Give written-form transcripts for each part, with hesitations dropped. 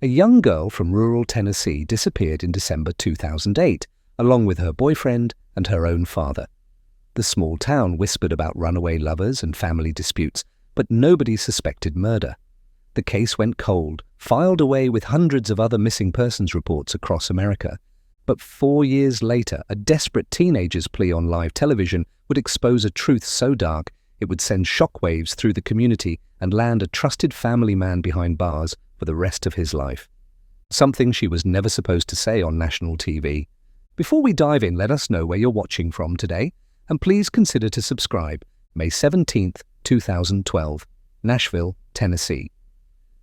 A young girl from rural Tennessee disappeared in December 2008, along with her boyfriend and her own father. The small town whispered about runaway lovers and family disputes, but nobody suspected murder. The case went cold, filed away with hundreds of other missing persons reports across America. But 4 years later, a desperate teenager's plea on live television would expose a truth so dark it would send shockwaves through the community and land a trusted family man behind bars for the rest of his life. Something she was never supposed to say on national TV. Before we dive in, let us know where you're watching from today, and please consider to subscribe. May 17th, 2012, Nashville, Tennessee.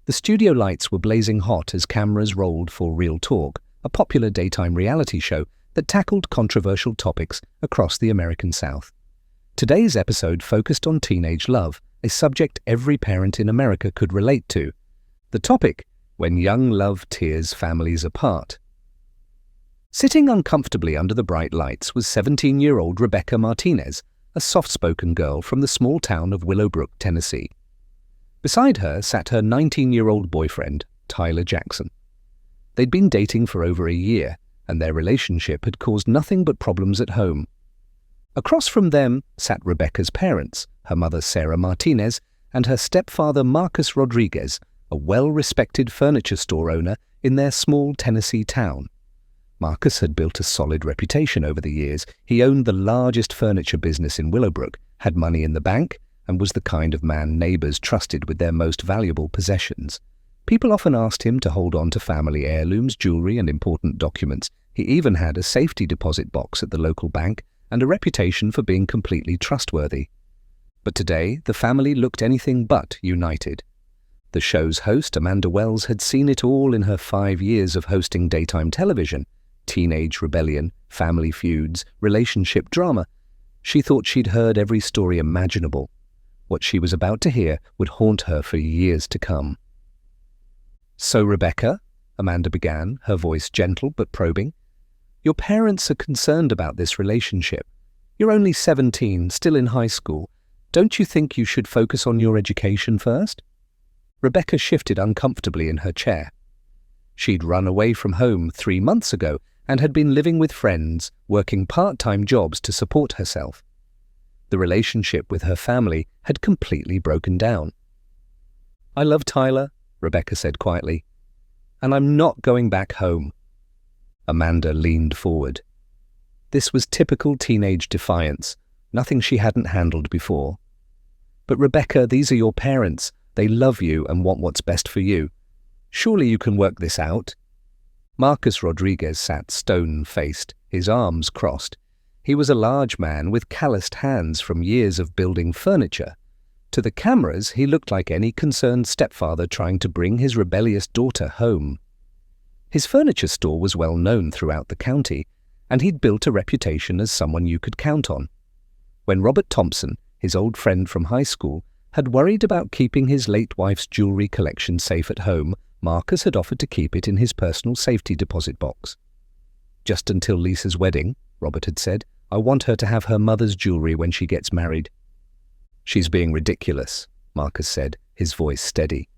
The studio lights were blazing hot as cameras rolled for Real Talk, a popular daytime reality show that tackled controversial topics across the American South. Today's episode focused on teenage love, a subject every parent in America could relate to. The topic: when young love tears families apart. Sitting uncomfortably under the bright lights was 17-year-old Rebecca Martinez, a soft-spoken girl from the small town of Willowbrook, Tennessee. Beside her sat her 19-year-old boyfriend, Tyler Jackson. They'd been dating for over a year, and their relationship had caused nothing but problems at home. Across from them sat Rebecca's parents, her mother Sarah Martinez, and her stepfather Marcus Rodriguez, a well-respected furniture store owner in their small Tennessee town. Marcus had built a solid reputation over the years. He owned the largest furniture business in Willowbrook, had money in the bank, and was the kind of man neighbors trusted with their most valuable possessions. People often asked him to hold on to family heirlooms, jewelry, and important documents. He even had a safety deposit box at the local bank and a reputation for being completely trustworthy. But today, the family looked anything but united. The show's host, Amanda Wells, had seen it all in her 5 years of hosting daytime television: teenage rebellion, family feuds, relationship drama. She thought she'd heard every story imaginable. What she was about to hear would haunt her for years to come. "So, Rebecca," Amanda began, her voice gentle but probing, "your parents are concerned about this relationship. You're only 17, still in high school. Don't you think you should focus on your education first?" Rebecca shifted uncomfortably in her chair. She'd run away from home 3 months ago and had been living with friends, working part-time jobs to support herself. The relationship with her family had completely broken down. "I love Tyler," Rebecca said quietly, "and I'm not going back home." Amanda leaned forward. This was typical teenage defiance, nothing she hadn't handled before. "But Rebecca, these are your parents. They love you and want what's best for you. Surely you can work this out." Marcus Rodriguez sat stone-faced, his arms crossed. He was a large man with calloused hands from years of building furniture. To the cameras, he looked like any concerned stepfather trying to bring his rebellious daughter home. His furniture store was well known throughout the county, and he'd built a reputation as someone you could count on. When Robert Thompson, his old friend from high school, had worried about keeping his late wife's jewelry collection safe at home, Marcus had offered to keep it in his personal safety deposit box. "Just until Lisa's wedding," Robert had said, "I want her to have her mother's jewelry when she gets married." "She's being ridiculous," Marcus said, his voice steady.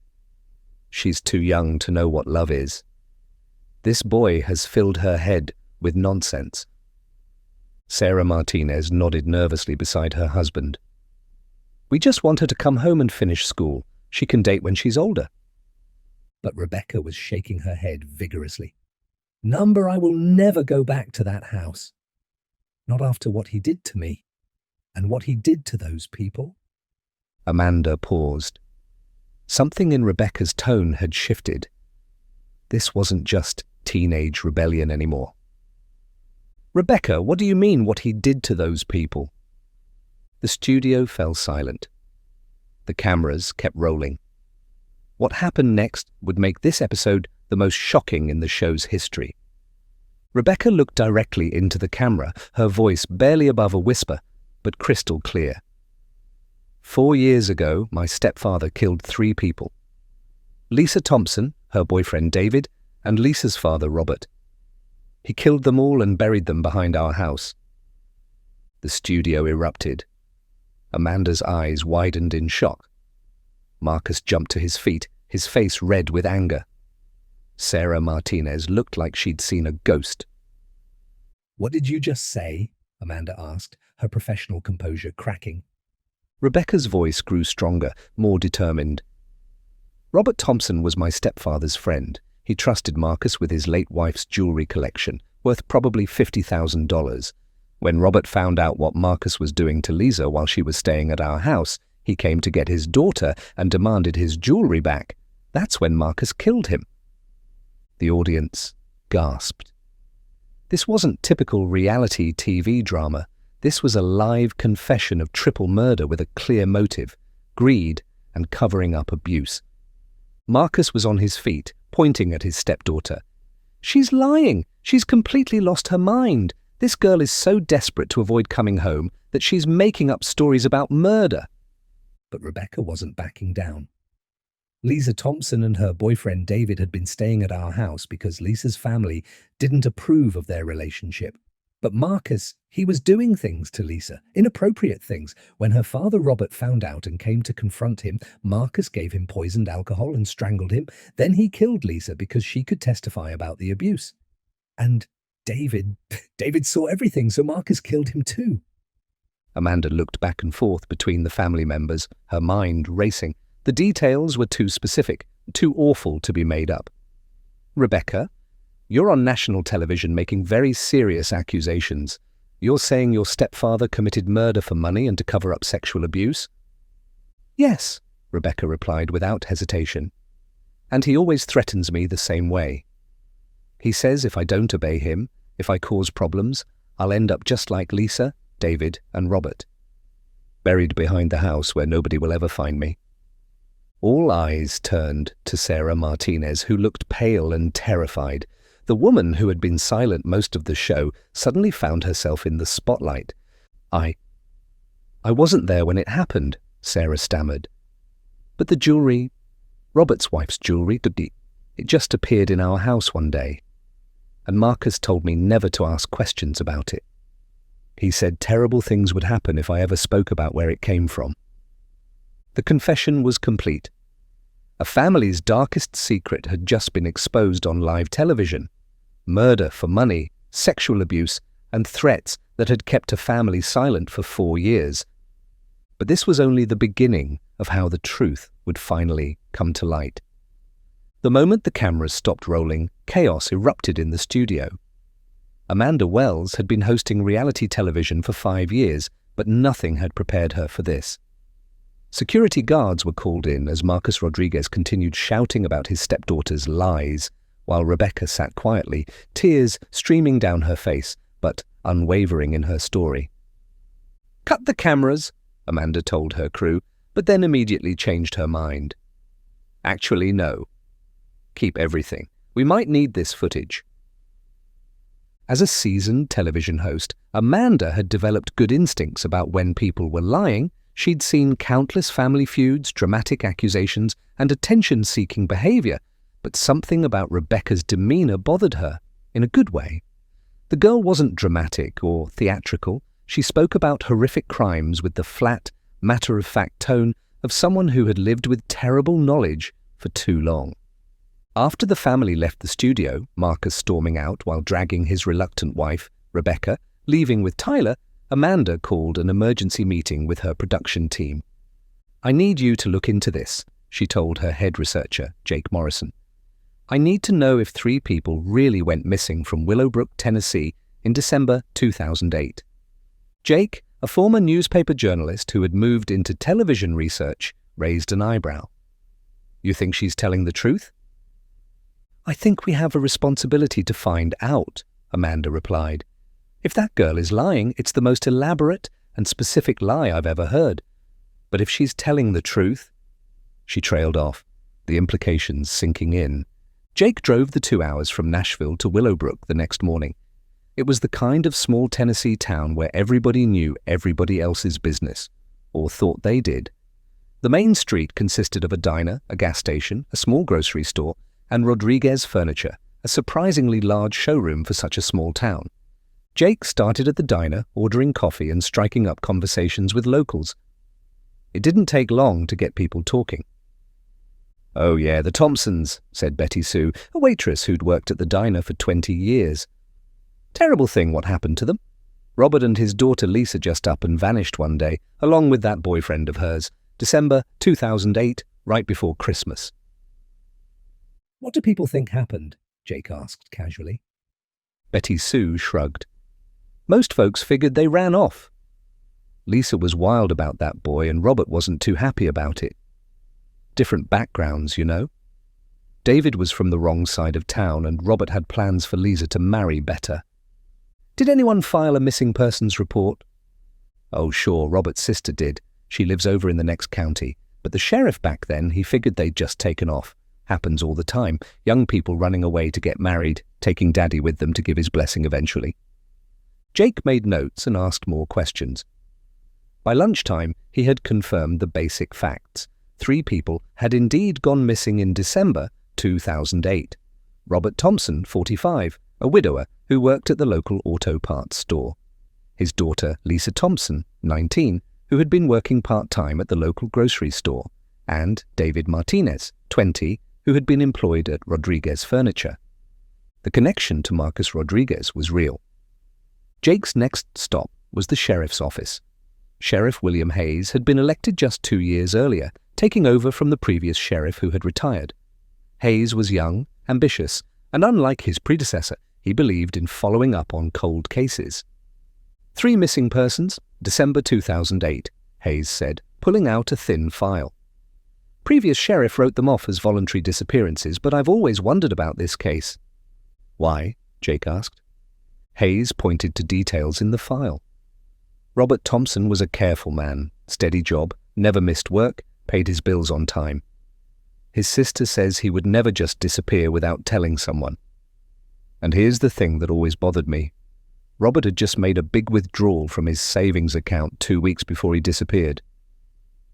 "She's too young to know what love is. This boy has filled her head with nonsense." Sarah Martinez nodded nervously beside her husband. "We just want her to come home and finish school. She can date when she's older." But Rebecca was shaking her head vigorously. "Number, I will never go back to that house. Not after what he did to me, and what he did to those people." Amanda paused. Something in Rebecca's tone had shifted. This wasn't just teenage rebellion anymore. "Rebecca, what do you mean, what he did to those people?" The studio fell silent. The cameras kept rolling. What happened next would make this episode the most shocking in the show's history. Rebecca looked directly into the camera, her voice barely above a whisper, but crystal clear. 4 years ago, my stepfather killed 3 people. Lisa Thompson, her boyfriend David, and Lisa's father Robert. He killed them all and buried them behind our house." The studio erupted. Amanda's eyes widened in shock. Marcus jumped to his feet, his face red with anger. Sarah Martinez looked like she'd seen a ghost. "What did you just say?" Amanda asked, her professional composure cracking. Rebecca's voice grew stronger, more determined. "Robert Thompson was my stepfather's friend. He trusted Marcus with his late wife's jewelry collection, worth probably $50,000. When Robert found out what Marcus was doing to Lisa while she was staying at our house, he came to get his daughter and demanded his jewelry back. That's when Marcus killed him." The audience gasped. This wasn't typical reality TV drama. This was a live confession of triple murder with a clear motive: greed and covering up abuse. Marcus was on his feet, pointing at his stepdaughter. "She's lying. She's completely lost her mind. This girl is so desperate to avoid coming home that she's making up stories about murder." But Rebecca wasn't backing down. "Lisa Thompson and her boyfriend David had been staying at our house because Lisa's family didn't approve of their relationship. But Marcus, he was doing things to Lisa, inappropriate things. When her father Robert found out and came to confront him, Marcus gave him poisoned alcohol and strangled him. Then he killed Lisa because she could testify about the abuse. And David saw everything, so Marcus killed him too." Amanda looked back and forth between the family members, her mind racing. The details were too specific, too awful to be made up. "Rebecca, you're on national television making very serious accusations. You're saying your stepfather committed murder for money and to cover up sexual abuse?" "Yes," Rebecca replied without hesitation. "And he always threatens me the same way. He says if I don't obey him, if I cause problems, I'll end up just like Lisa, David, and Robert. Buried behind the house where nobody will ever find me." All eyes turned to Sarah Martinez, who looked pale and terrified. The woman who had been silent most of the show suddenly found herself in the spotlight. I wasn't there when it happened," Sarah stammered. "But the jewelry, Robert's wife's jewelry, it just appeared in our house one day. And Marcus told me never to ask questions about it. He said terrible things would happen if I ever spoke about where it came from." The confession was complete. A family's darkest secret had just been exposed on live television. Murder for money, sexual abuse, and threats that had kept a family silent for 4 years. But this was only the beginning of how the truth would finally come to light. The moment the cameras stopped rolling, chaos erupted in the studio. Amanda Wells had been hosting reality television for 5 years, but nothing had prepared her for this. Security guards were called in as Marcus Rodriguez continued shouting about his stepdaughter's lies, while Rebecca sat quietly, tears streaming down her face, but unwavering in her story. "Cut the cameras," Amanda told her crew, but then immediately changed her mind. "Actually, no. Keep everything. We might need this footage." As a seasoned television host, Amanda had developed good instincts about when people were lying. She'd seen countless family feuds, dramatic accusations, and attention-seeking behavior, but something about Rebecca's demeanor bothered her, in a good way. The girl wasn't dramatic or theatrical. She spoke about horrific crimes with the flat, matter-of-fact tone of someone who had lived with terrible knowledge for too long. After the family left the studio, Marcus storming out while dragging his reluctant wife, Rebecca, leaving with Tyler, Amanda called an emergency meeting with her production team. "I need you to look into this," she told her head researcher, Jake Morrison. "I need to know if 3 people really went missing from Willowbrook, Tennessee in December 2008. Jake, a former newspaper journalist who had moved into television research, raised an eyebrow. "You think she's telling the truth?" "I think we have a responsibility to find out," Amanda replied. "If that girl is lying, it's the most elaborate and specific lie I've ever heard. But if she's telling the truth—" She trailed off, the implications sinking in. Jake drove the 2 hours from Nashville to Willowbrook the next morning. It was the kind of small Tennessee town where everybody knew everybody else's business, or thought they did. The main street consisted of a diner, a gas station, a small grocery store, and Rodriguez Furniture, a surprisingly large showroom for such a small town. Jake started at the diner, ordering coffee and striking up conversations with locals. It didn't take long to get people talking. "Oh yeah, the Thompsons," said Betty Sue, a waitress who'd worked at the diner for 20 years. "Terrible thing what happened to them. Robert and his daughter Lisa just up and vanished one day, along with that boyfriend of hers. December 2008, right before Christmas." "What do people think happened?" Jake asked casually. Betty Sue shrugged. "Most folks figured they ran off. Lisa was wild about that boy and Robert wasn't too happy about it. Different backgrounds, you know. David was from the wrong side of town and Robert had plans for Lisa to marry better. Did anyone file a missing persons report?" "Oh sure, Robert's sister did. She lives over in the next county. But the sheriff back then, he figured they'd just taken off. Happens all the time. Young people running away to get married, taking daddy with them to give his blessing eventually." Jake made notes and asked more questions. By lunchtime, he had confirmed the basic facts. 3 people had indeed gone missing in December 2008. Robert Thompson, 45, a widower who worked at the local auto parts store. His daughter, Lisa Thompson, 19, who had been working part-time at the local grocery store. And David Martinez, 20, who had been employed at Rodriguez Furniture. The connection to Marcus Rodriguez was real. Jake's next stop was the sheriff's office. Sheriff William Hayes had been elected just 2 years earlier, taking over from the previous sheriff who had retired. Hayes was young, ambitious, and unlike his predecessor, he believed in following up on cold cases. 3 missing persons, December 2008, Hayes said, pulling out a thin file. "Previous sheriff wrote them off as voluntary disappearances, but I've always wondered about this case." "Why?" Jake asked. Hayes pointed to details in the file. Robert Thompson was a careful man, steady job, never missed work, paid his bills on time. His sister says he would never just disappear without telling someone. And here's the thing that always bothered me. Robert had just made a big withdrawal from his savings account 2 weeks before he disappeared.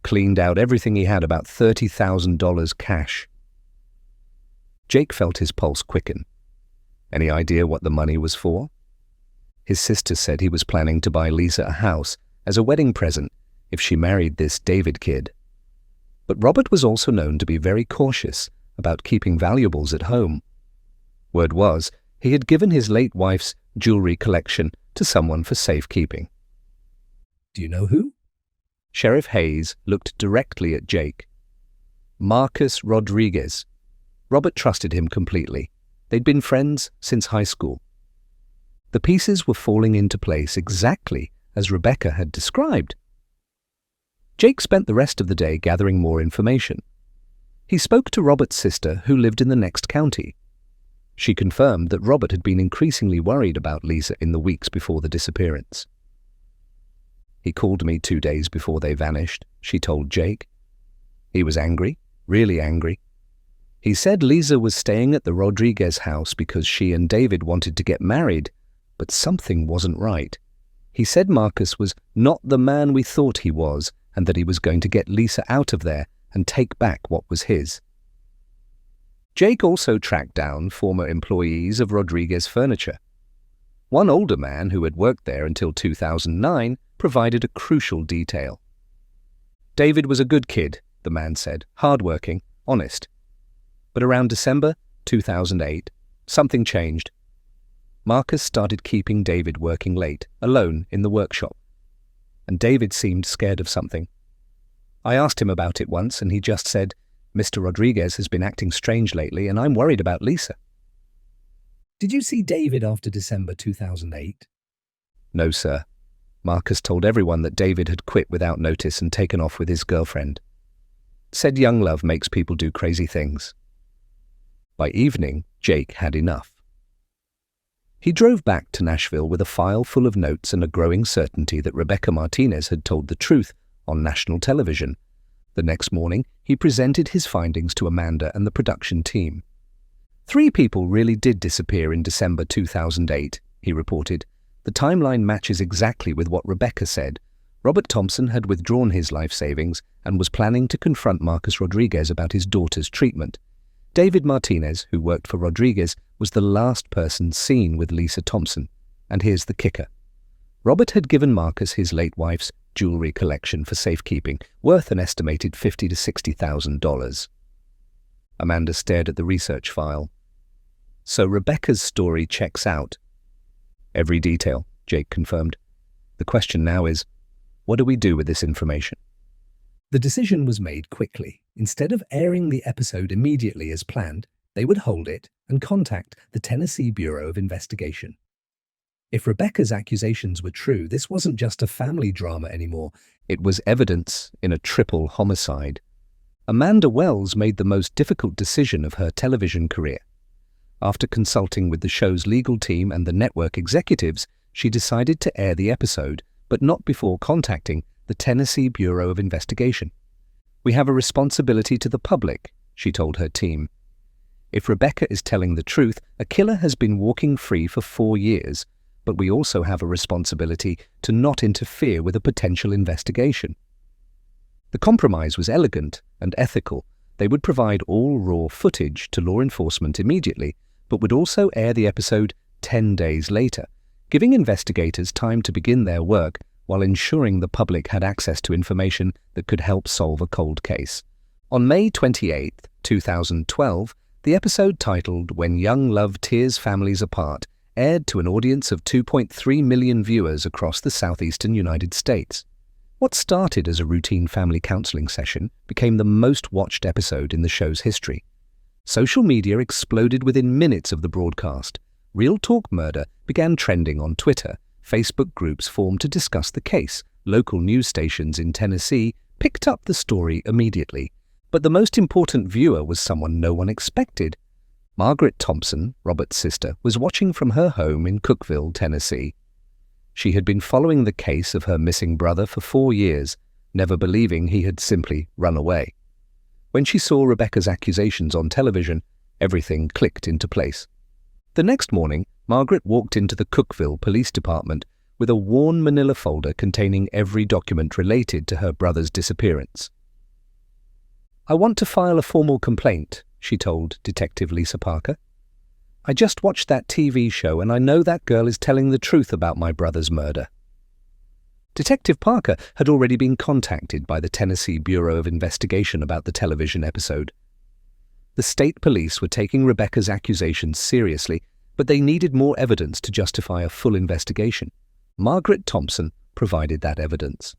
Cleaned out everything he had, about $30,000 cash. Jake felt his pulse quicken. Any idea what the money was for? His sister said he was planning to buy Lisa a house as a wedding present if she married this David kid. But Robert was also known to be very cautious about keeping valuables at home. Word was, he had given his late wife's jewelry collection to someone for safekeeping. "Do you know who?" Sheriff Hayes looked directly at Jake. "Marcus Rodriguez." Robert trusted him completely. They'd been friends since high school. The pieces were falling into place exactly as Rebecca had described. Jake spent the rest of the day gathering more information. He spoke to Robert's sister, who lived in the next county. She confirmed that Robert had been increasingly worried about Lisa in the weeks before the disappearance. "He called me 2 days before they vanished," she told Jake. He was angry, really angry. He said Lisa was staying at the Rodriguez house because she and David wanted to get married, but something wasn't right. He said Marcus was not the man we thought he was, and that he was going to get Lisa out of there and take back what was his. Jake also tracked down former employees of Rodriguez Furniture. One older man who had worked there until 2009 provided a crucial detail. "David was a good kid," the man said, hardworking, honest. But around December 2008, something changed. Marcus started keeping David working late, alone in the workshop. And David seemed scared of something. I asked him about it once, and he just said, "Mr. Rodriguez has been acting strange lately, and I'm worried about Lisa." "Did you see David after December 2008? "No, sir. Marcus told everyone that David had quit without notice and taken off with his girlfriend. Said young love makes people do crazy things." By evening, Jake had enough. He drove back to Nashville with a file full of notes and a growing certainty that Rebecca Martinez had told the truth on national television. The next morning, he presented his findings to Amanda and the production team. 3 people really did disappear in December 2008, he reported. The timeline matches exactly with what Rebecca said. Robert Thompson had withdrawn his life savings and was planning to confront Marcus Rodriguez about his daughter's treatment. David Martinez, who worked for Rodriguez, was the last person seen with Lisa Thompson. And here's the kicker. Robert had given Marcus his late wife's jewelry collection for safekeeping, worth an estimated $50,000 to $60,000. Amanda stared at the research file. So Rebecca's story checks out. Every detail, Jake confirmed. The question now is, what do we do with this information? The decision was made quickly. Instead of airing the episode immediately as planned, they would hold it and contact the Tennessee Bureau of Investigation. If Rebecca's accusations were true, this wasn't just a family drama anymore. It was evidence in a triple homicide. Amanda Wells made the most difficult decision of her television career. After consulting with the show's legal team and the network executives, she decided to air the episode, but not before contacting the Tennessee Bureau of Investigation. "We have a responsibility to the public," she told her team. "If Rebecca is telling the truth, a killer has been walking free for 4 years, but we also have a responsibility to not interfere with a potential investigation." The compromise was elegant and ethical. They would provide all raw footage to law enforcement immediately, but would also air the episode 10 days later, giving investigators time to begin their work while ensuring the public had access to information that could help solve a cold case. On May 28, 2012, the episode titled "When Young Love Tears Families Apart" aired to an audience of 2.3 million viewers across the southeastern United States. What started as a routine family counseling session became the most watched episode in the show's history. Social media exploded within minutes of the broadcast. Real Talk Murder began trending on Twitter. Facebook groups formed to discuss the case. Local news stations in Tennessee picked up the story immediately. But the most important viewer was someone no one expected. Margaret Thompson, Robert's sister, was watching from her home in Cookeville, Tennessee. She had been following the case of her missing brother for 4 years, never believing he had simply run away. When she saw Rebecca's accusations on television, everything clicked into place. The next morning, Margaret walked into the Cookeville Police Department with a worn manila folder containing every document related to her brother's disappearance. "I want to file a formal complaint," she told Detective Lisa Parker. "I just watched that TV show and I know that girl is telling the truth about my brother's murder." Detective Parker had already been contacted by the Tennessee Bureau of Investigation about the television episode. The state police were taking Rebecca's accusations seriously, but they needed more evidence to justify a full investigation. Margaret Thompson provided that evidence.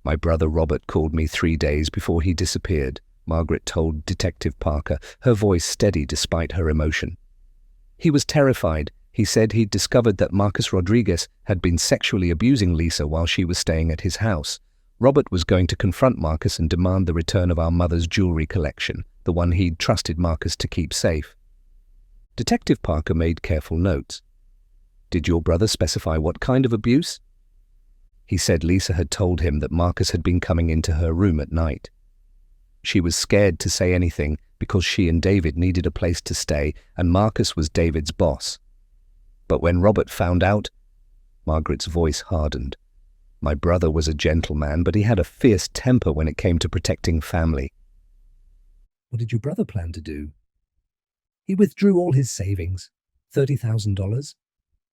"My brother Robert called me 3 days before he disappeared," Margaret told Detective Parker, her voice steady despite her emotion. "He was terrified. He said he'd discovered that Marcus Rodriguez had been sexually abusing Lisa while she was staying at his house. Robert was going to confront Marcus and demand the return of our mother's jewelry collection, the one he'd trusted Marcus to keep safe." Detective Parker made careful notes. "Did your brother specify what kind of abuse?" "He said Lisa had told him that Marcus had been coming into her room at night. She was scared to say anything because she and David needed a place to stay and Marcus was David's boss. But when Robert found out," Margaret's voice hardened. "My brother was a gentleman, but he had a fierce temper when it came to protecting family." "What did your brother plan to do?" "He withdrew all his savings, $30,000,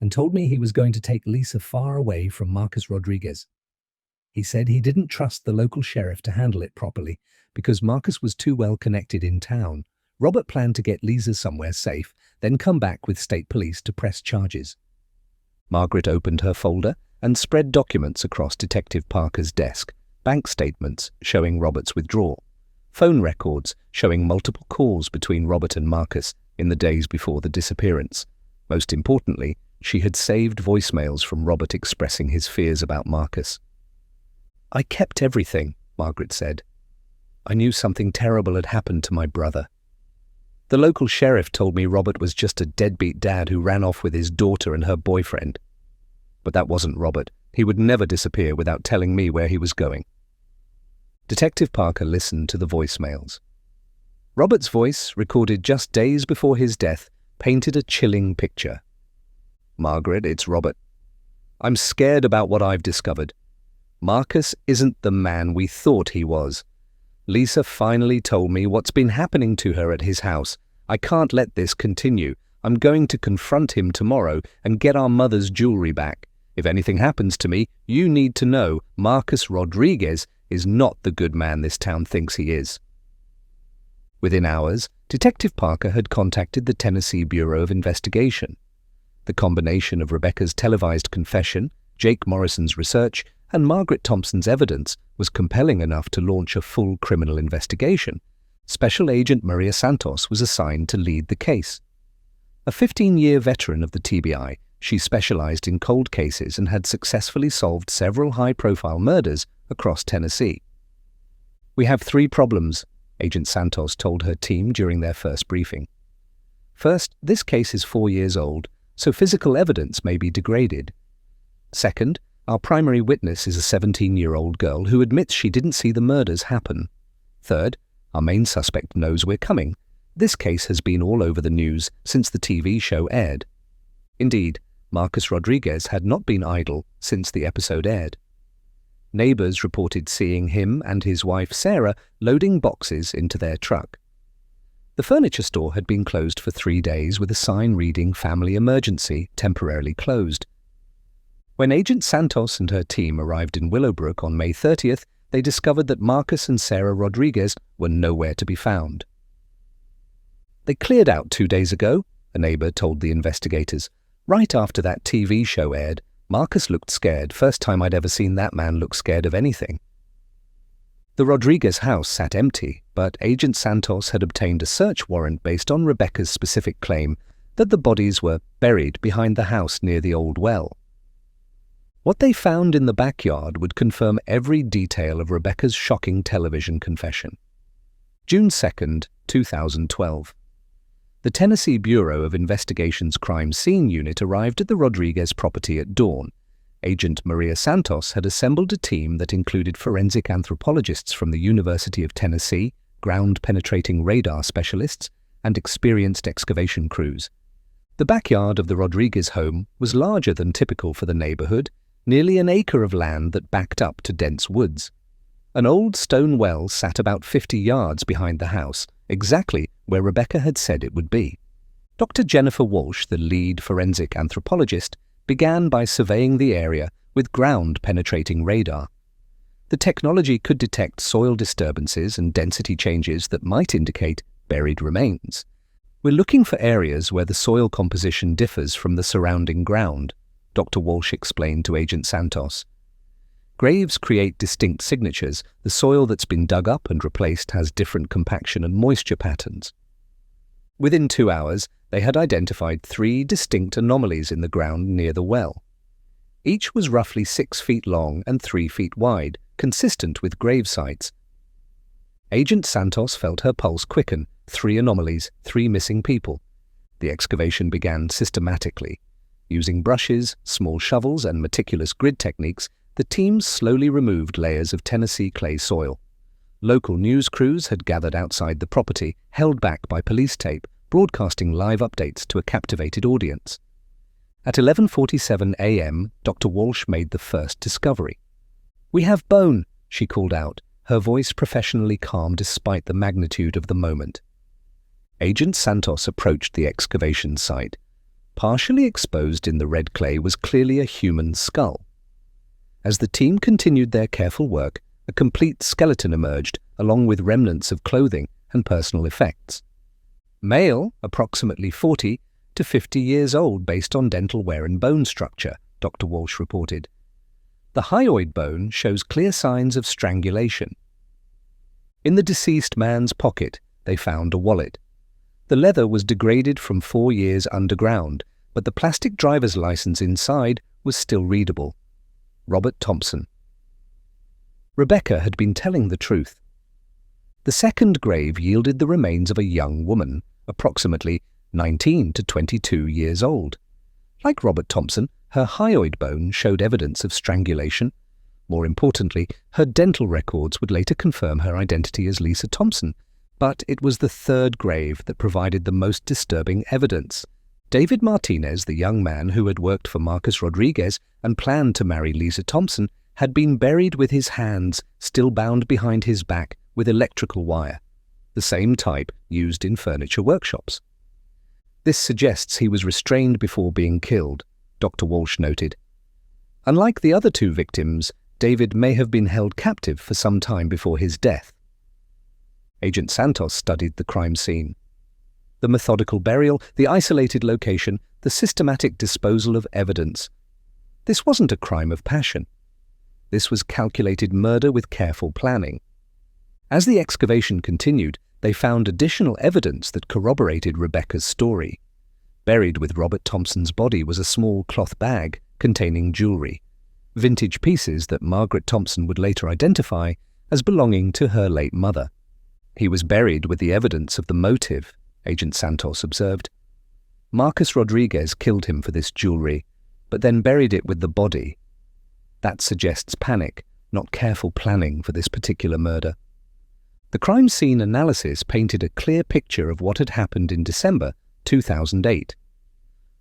and told me he was going to take Lisa far away from Marcus Rodriguez. He said he didn't trust the local sheriff to handle it properly because Marcus was too well connected in town. Robert planned to get Lisa somewhere safe, then come back with state police to press charges." Margaret opened her folder and spread documents across Detective Parker's desk, bank statements showing Robert's withdrawal, phone records showing multiple calls between Robert and Marcus in the days before the disappearance. Most importantly, she had saved voicemails from Robert expressing his fears about Marcus. "I kept everything," Margaret said. "I knew something terrible had happened to my brother. The local sheriff told me Robert was just a deadbeat dad who ran off with his daughter and her boyfriend. But that wasn't Robert. He would never disappear without telling me where he was going." Detective Parker listened to the voicemails. Robert's voice, recorded just days before his death, painted a chilling picture. "Margaret, it's Robert. I'm scared about what I've discovered. Marcus isn't the man we thought he was. Lisa finally told me what's been happening to her at his house. I can't let this continue. I'm going to confront him tomorrow and get our mother's jewelry back. If anything happens to me, you need to know Marcus Rodriguez is not the good man this town thinks he is." Within hours, Detective Parker had contacted the Tennessee Bureau of Investigation. The combination of Rebecca's televised confession, Jake Morrison's research, and Margaret Thompson's evidence was compelling enough to launch a full criminal investigation. Special Agent Maria Santos was assigned to lead the case. A 15-year veteran of the TBI, she specialized in cold cases and had successfully solved several high-profile murders across Tennessee. "We have 3 problems," Agent Santos told her team during their first briefing. "First, this case is 4 years old, so physical evidence may be degraded. Second, our primary witness is a 17-year-old girl who admits she didn't see the murders happen. Third, our main suspect knows we're coming. This case has been all over the news since the TV show aired." Indeed, Marcus Rodriguez had not been idle since the episode aired. Neighbors reported seeing him and his wife Sarah loading boxes into their truck. The furniture store had been closed for 3 days with a sign reading "Family Emergency, temporarily closed." When Agent Santos and her team arrived in Willowbrook on May 30th, they discovered that Marcus and Sarah Rodriguez were nowhere to be found. "They cleared out 2 days ago," a neighbor told the investigators. "Right after that TV show aired, Marcus looked scared. First time I'd ever seen that man look scared of anything." The Rodriguez house sat empty, but Agent Santos had obtained a search warrant based on Rebecca's specific claim that the bodies were buried behind the house near the old well. What they found in the backyard would confirm every detail of Rebecca's shocking television confession. June 2nd, 2012. The Tennessee Bureau of Investigation's Crime Scene Unit arrived at the Rodriguez property at dawn. Agent Maria Santos had assembled a team that included forensic anthropologists from the University of Tennessee, ground-penetrating radar specialists, and experienced excavation crews. The backyard of the Rodriguez home was larger than typical for the neighborhood, nearly an acre of land that backed up to dense woods. An old stone well sat about 50 yards behind the house, exactly where Rebecca had said it would be. Dr. Jennifer Walsh, the lead forensic anthropologist, began by surveying the area with ground-penetrating radar. The technology could detect soil disturbances and density changes that might indicate buried remains. "We're looking for areas where the soil composition differs from the surrounding ground," Dr. Walsh explained to Agent Santos. "Graves create distinct signatures. The soil that's been dug up and replaced has different compaction and moisture patterns." Within 2 hours, they had identified 3 distinct anomalies in the ground near the well. Each was roughly 6 feet long and 3 feet wide, consistent with grave sites. Agent Santos felt her pulse quicken. 3 anomalies, 3 missing people. The excavation began systematically. Using brushes, small shovels, and meticulous grid techniques, the teams slowly removed layers of Tennessee clay soil. Local news crews had gathered outside the property, held back by police tape, broadcasting live updates to a captivated audience. At 11:47 a.m., Dr. Walsh made the first discovery. "We have bone," she called out, her voice professionally calm despite the magnitude of the moment. Agent Santos approached the excavation site. Partially exposed in the red clay was clearly a human skull. As the team continued their careful work, a complete skeleton emerged, along with remnants of clothing and personal effects. "Male, approximately 40 to 50 years old based on dental wear and bone structure," Dr. Walsh reported. The hyoid bone shows clear signs of strangulation. In the deceased man's pocket, they found a wallet. The leather was degraded from 4 years underground, but the plastic driver's license inside was still readable. Robert Thompson. Rebecca had been telling the truth. The second grave yielded the remains of a young woman, approximately 19 to 22 years old. Like Robert Thompson, her hyoid bone showed evidence of strangulation. More importantly, her dental records would later confirm her identity as Lisa Thompson. But it was the third grave that provided the most disturbing evidence. David Martinez, the young man who had worked for Marcus Rodriguez and planned to marry Lisa Thompson, had been buried with his hands still bound behind his back with electrical wire, the same type used in furniture workshops. This suggests he was restrained before being killed, Dr. Walsh noted. Unlike the other 2 victims, David may have been held captive for some time before his death. Agent Santos studied the crime scene. The methodical burial, the isolated location, the systematic disposal of evidence. This wasn't a crime of passion. This was calculated murder with careful planning. As the excavation continued, they found additional evidence that corroborated Rebecca's story. Buried with Robert Thompson's body was a small cloth bag containing jewelry, vintage pieces that Margaret Thompson would later identify as belonging to her late mother. He was buried with the evidence of the motive, Agent Santos observed. Marcus Rodriguez killed him for this jewelry, but then buried it with the body. That suggests panic, not careful planning for this particular murder. The crime scene analysis painted a clear picture of what had happened in December 2008.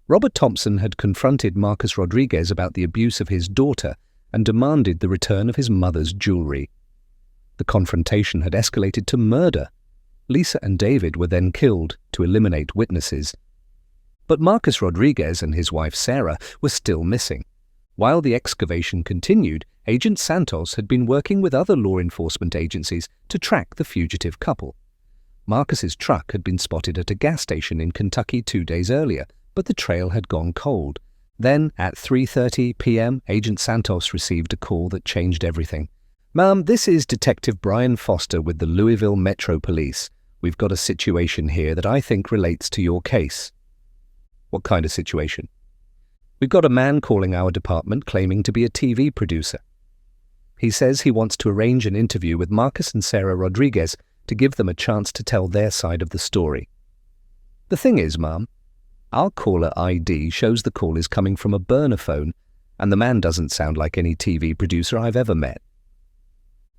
Robert Thompson had confronted Marcus Rodriguez about the abuse of his daughter and demanded the return of his mother's jewelry. The confrontation had escalated to murder. Lisa and David were then killed to eliminate witnesses. But Marcus Rodriguez and his wife Sarah were still missing. While the excavation continued, Agent Santos had been working with other law enforcement agencies to track the fugitive couple. Marcus's truck had been spotted at a gas station in Kentucky 2 days earlier, but the trail had gone cold. Then, at 3:30 p.m., Agent Santos received a call that changed everything. "Ma'am, this is Detective Brian Foster with the Louisville Metro Police. We've got a situation here that I think relates to your case." "What kind of situation?" "We've got a man calling our department claiming to be a TV producer. He says he wants to arrange an interview with Marcus and Sarah Rodriguez to give them a chance to tell their side of the story. The thing is, ma'am, our caller ID shows the call is coming from a burner phone, and the man doesn't sound like any TV producer I've ever met."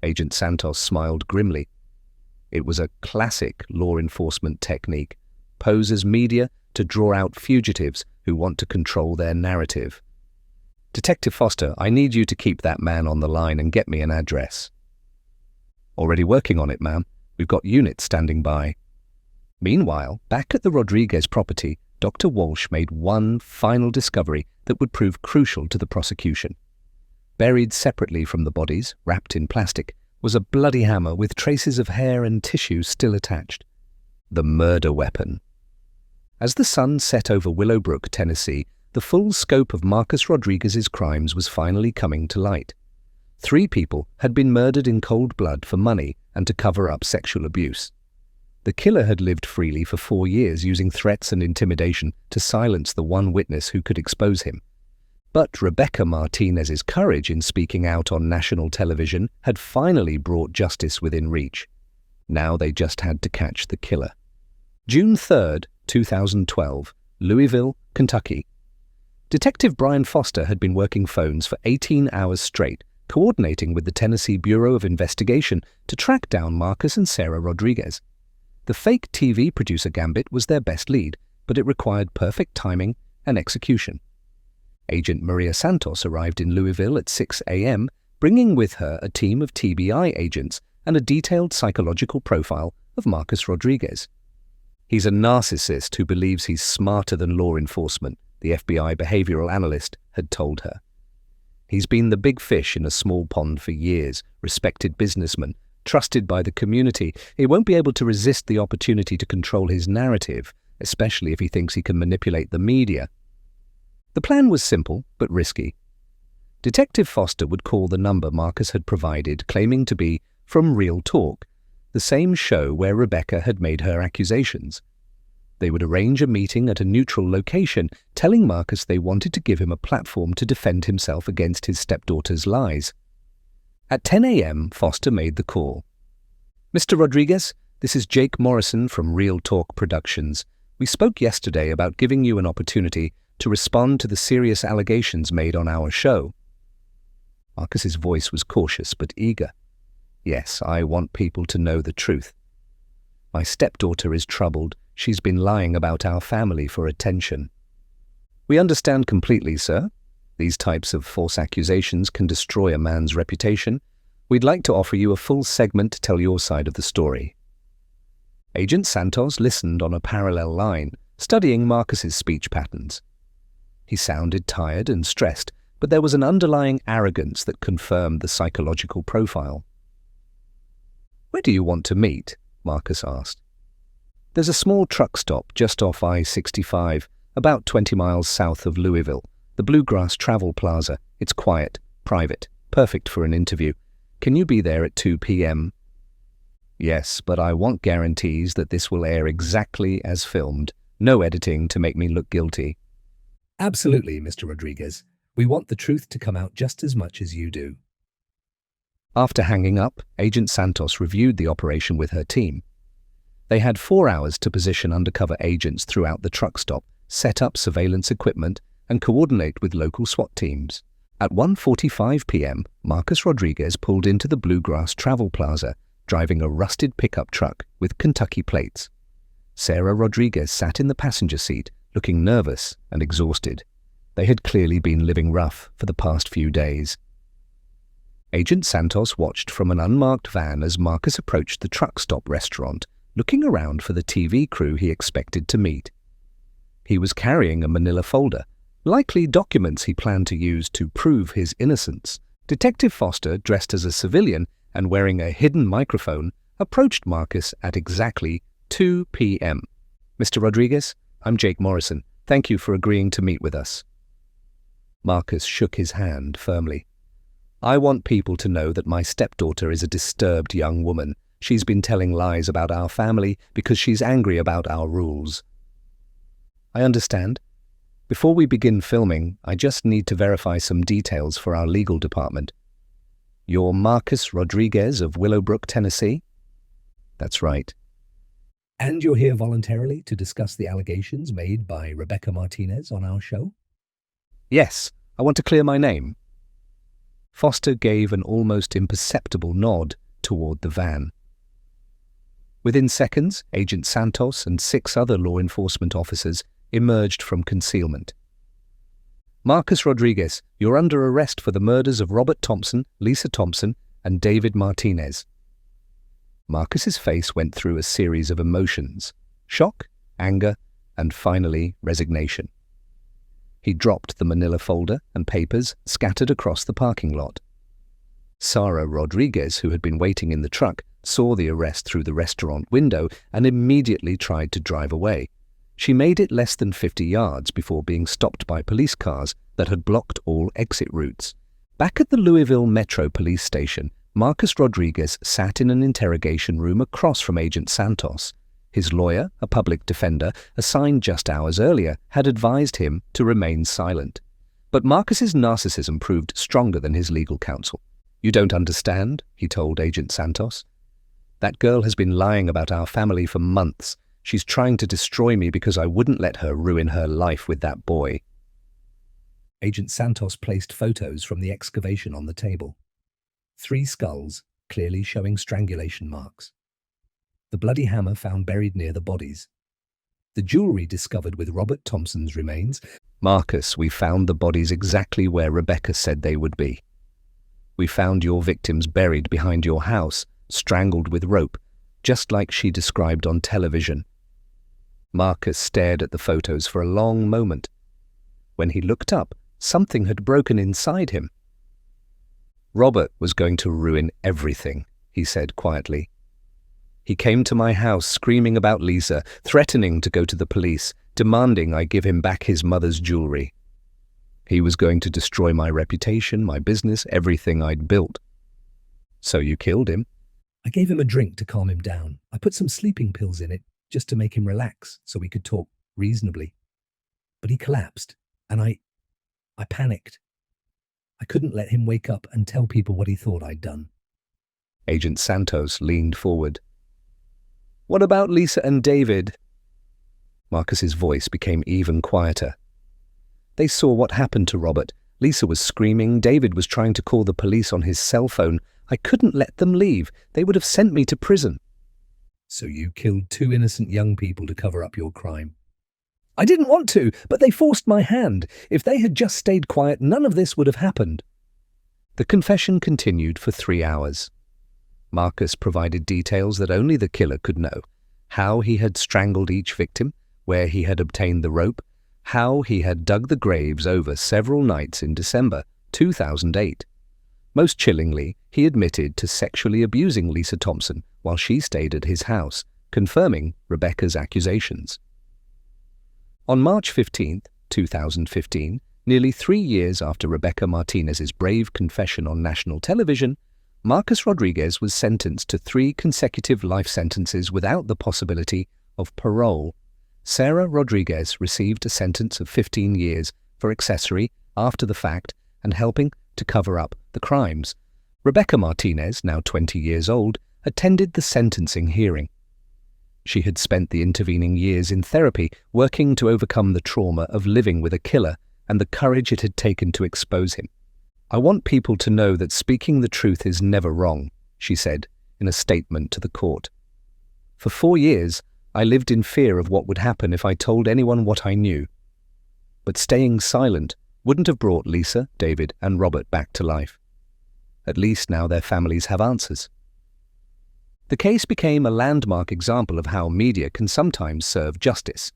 Agent Santos smiled grimly. It was a classic law enforcement technique: pose as media to draw out fugitives who want to control their narrative. "Detective Foster, I need you to keep that man on the line and get me an address." "Already working on it, ma'am. We've got units standing by." Meanwhile, back at the Rodriguez property, Dr. Walsh made one final discovery that would prove crucial to the prosecution. Buried separately from the bodies, wrapped in plastic, was a bloody hammer with traces of hair and tissue still attached. The murder weapon. As the sun set over Willowbrook, Tennessee, the full scope of Marcus Rodriguez's crimes was finally coming to light. 3 people had been murdered in cold blood for money and to cover up sexual abuse. The killer had lived freely for 4 years, using threats and intimidation to silence the one witness who could expose him. But Rebecca Martinez's courage in speaking out on national television had finally brought justice within reach. Now they just had to catch the killer. June 3rd, 2012, Louisville, Kentucky. Detective Brian Foster had been working phones for 18 hours straight, coordinating with the Tennessee Bureau of Investigation to track down Marcus and Sarah Rodriguez. The fake TV producer gambit was their best lead, but it required perfect timing and execution. Agent Maria Santos arrived in Louisville at 6 a.m., bringing with her a team of TBI agents and a detailed psychological profile of Marcus Rodriguez. "He's a narcissist who believes he's smarter than law enforcement," the FBI behavioral analyst had told her. "He's been the big fish in a small pond for years, respected businessman, trusted by the community. He won't be able to resist the opportunity to control his narrative, especially if he thinks he can manipulate the media." The plan was simple, but risky. Detective Foster would call the number Marcus had provided, claiming to be from Real Talk, the same show where Rebecca had made her accusations. They would arrange a meeting at a neutral location, telling Marcus they wanted to give him a platform to defend himself against his stepdaughter's lies. At 10 a.m., Foster made the call. "Mr. Rodriguez, this is Jake Morrison from Real Talk Productions. We spoke yesterday about giving you an opportunity to respond to the serious allegations made on our show." Marcus's voice was cautious but eager. "Yes, I want people to know the truth. My stepdaughter is troubled. She's been lying about our family for attention." "We understand completely, sir. These types of false accusations can destroy a man's reputation. We'd like to offer you a full segment to tell your side of the story." Agent Santos listened on a parallel line, studying Marcus's speech patterns. He sounded tired and stressed, but there was an underlying arrogance that confirmed the psychological profile. "Where do you want to meet?" Marcus asked. There's a small truck stop just off I-65, about 20 miles south of Louisville, the Bluegrass Travel Plaza. It's quiet, private, perfect for an interview. Can you be there at 2 p.m.? Yes, but I want guarantees that this will air exactly as filmed. No editing to make me look guilty. Absolutely, Mr. Rodriguez. We want the truth to come out just as much as you do. After hanging up, Agent Santos reviewed the operation with her team. They had 4 hours to position undercover agents throughout the truck stop, set up surveillance equipment, and coordinate with local SWAT teams. At 1:45 p.m., Marcus Rodriguez pulled into the Bluegrass Travel Plaza, driving a rusted pickup truck with Kentucky plates. Sarah Rodriguez sat in the passenger seat, looking nervous and exhausted. They had clearly been living rough for the past few days. Agent Santos watched from an unmarked van as Marcus approached the truck stop restaurant, looking around for the TV crew he expected to meet. He was carrying a manila folder, likely documents he planned to use to prove his innocence. Detective Foster, dressed as a civilian and wearing a hidden microphone, approached Marcus at exactly 2 p.m. Mr. Rodriguez, I'm Jake Morrison. Thank you for agreeing to meet with us. Marcus shook his hand firmly. I want people to know that my stepdaughter is a disturbed young woman. She's been telling lies about our family because she's angry about our rules. I understand. Before we begin filming, I just need to verify some details for our legal department. You're Marcus Rodriguez of Willowbrook, Tennessee? That's right. And you're here voluntarily to discuss the allegations made by Rebecca Martinez on our show? Yes, I want to clear my name. Foster gave an almost imperceptible nod toward the van. Within seconds, Agent Santos and 6 other law enforcement officers emerged from concealment. Marcus Rodriguez, you're under arrest for the murders of Robert Thompson, Lisa Thompson, and David Martinez. Marcus's face went through a series of emotions: shock, anger, and finally resignation. He dropped the manila folder and papers scattered across the parking lot. Sarah Rodriguez, who had been waiting in the truck, saw the arrest through the restaurant window and immediately tried to drive away. She made it less than 50 yards before being stopped by police cars that had blocked all exit routes. Back at the Louisville Metro Police Station, Marcus Rodriguez sat in an interrogation room across from Agent Santos. His lawyer, a public defender, assigned just hours earlier, had advised him to remain silent. But Marcus's narcissism proved stronger than his legal counsel. You don't understand, he told Agent Santos. That girl has been lying about our family for months. She's trying to destroy me because I wouldn't let her ruin her life with that boy. Agent Santos placed photos from the excavation on the table. 3 skulls, clearly showing strangulation marks. The bloody hammer found buried near the bodies. The jewelry discovered with Robert Thompson's remains. Marcus, we found the bodies exactly where Rebecca said they would be. We found your victims buried behind your house, strangled with rope, just like she described on television. Marcus stared at the photos for a long moment. When he looked up, something had broken inside him. Robert was going to ruin everything, he said quietly. He came to my house screaming about Lisa, threatening to go to the police, demanding I give him back his mother's jewelry. He was going to destroy my reputation, my business, everything I'd built. So you killed him? I gave him a drink to calm him down. I put some sleeping pills in it just to make him relax so we could talk reasonably. But he collapsed, and I panicked. I couldn't let him wake up and tell people what he thought I'd done. Agent Santos leaned forward. What about Lisa and David? Marcus's voice became even quieter. They saw what happened to Robert. Lisa was screaming. David was trying to call the police on his cell phone. I couldn't let them leave. They would have sent me to prison. So you killed 2 innocent young people to cover up your crime? I didn't want to, but they forced my hand. If they had just stayed quiet, none of this would have happened. The confession continued for 3 hours. Marcus provided details that only the killer could know: how he had strangled each victim, where he had obtained the rope, how he had dug the graves over several nights in December 2008. Most chillingly, he admitted to sexually abusing Lisa Thompson while she stayed at his house, confirming Rebecca's accusations. On March 15, 2015, nearly 3 years after Rebecca Martinez's brave confession on national television, Marcus Rodriguez was sentenced to 3 consecutive life sentences without the possibility of parole. Sarah Rodriguez received a sentence of 15 years for accessory after the fact and helping to cover up the crimes. Rebecca Martinez, now 20 years old, attended the sentencing hearing. She had spent the intervening years in therapy, working to overcome the trauma of living with a killer and the courage it had taken to expose him. "I want people to know that speaking the truth is never wrong," she said in a statement to the court. "For 4 years, I lived in fear of what would happen if I told anyone what I knew. But staying silent wouldn't have brought Lisa, David, and Robert back to life. At least now their families have answers." The case became a landmark example of how media can sometimes serve justice.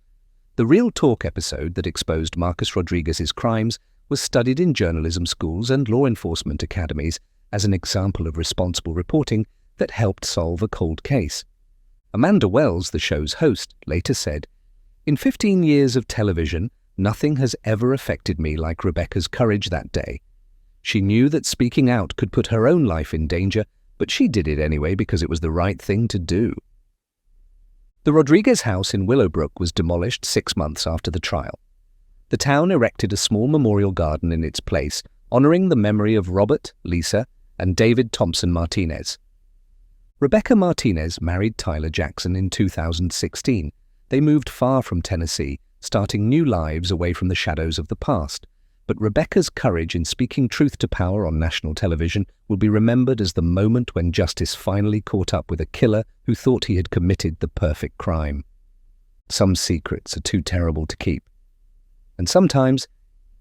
The Real Talk episode that exposed Marcus Rodriguez's crimes was studied in journalism schools and law enforcement academies as an example of responsible reporting that helped solve a cold case. Amanda Wells, the show's host, later said, "In 15 years of television, nothing has ever affected me like Rebecca's courage that day. She knew that speaking out could put her own life in danger, but she did it anyway because it was the right thing to do." The Rodriguez house in Willowbrook was demolished 6 months after the trial. The town erected a small memorial garden in its place, honoring the memory of Robert, Lisa, and David Thompson Martinez. Rebecca Martinez married Tyler Jackson in 2016. They moved far from Tennessee, starting new lives away from the shadows of the past. But Rebecca's courage in speaking truth to power on national television will be remembered as the moment when justice finally caught up with a killer who thought he had committed the perfect crime. Some secrets are too terrible to keep. And sometimes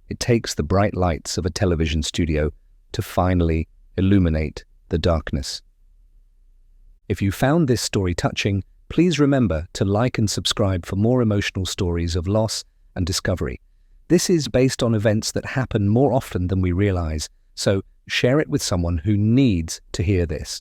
it takes the bright lights of a television studio to finally illuminate the darkness. If you found this story touching, please remember to like and subscribe for more emotional stories of loss and discovery. This is based on events that happen more often than we realize, so share it with someone who needs to hear this.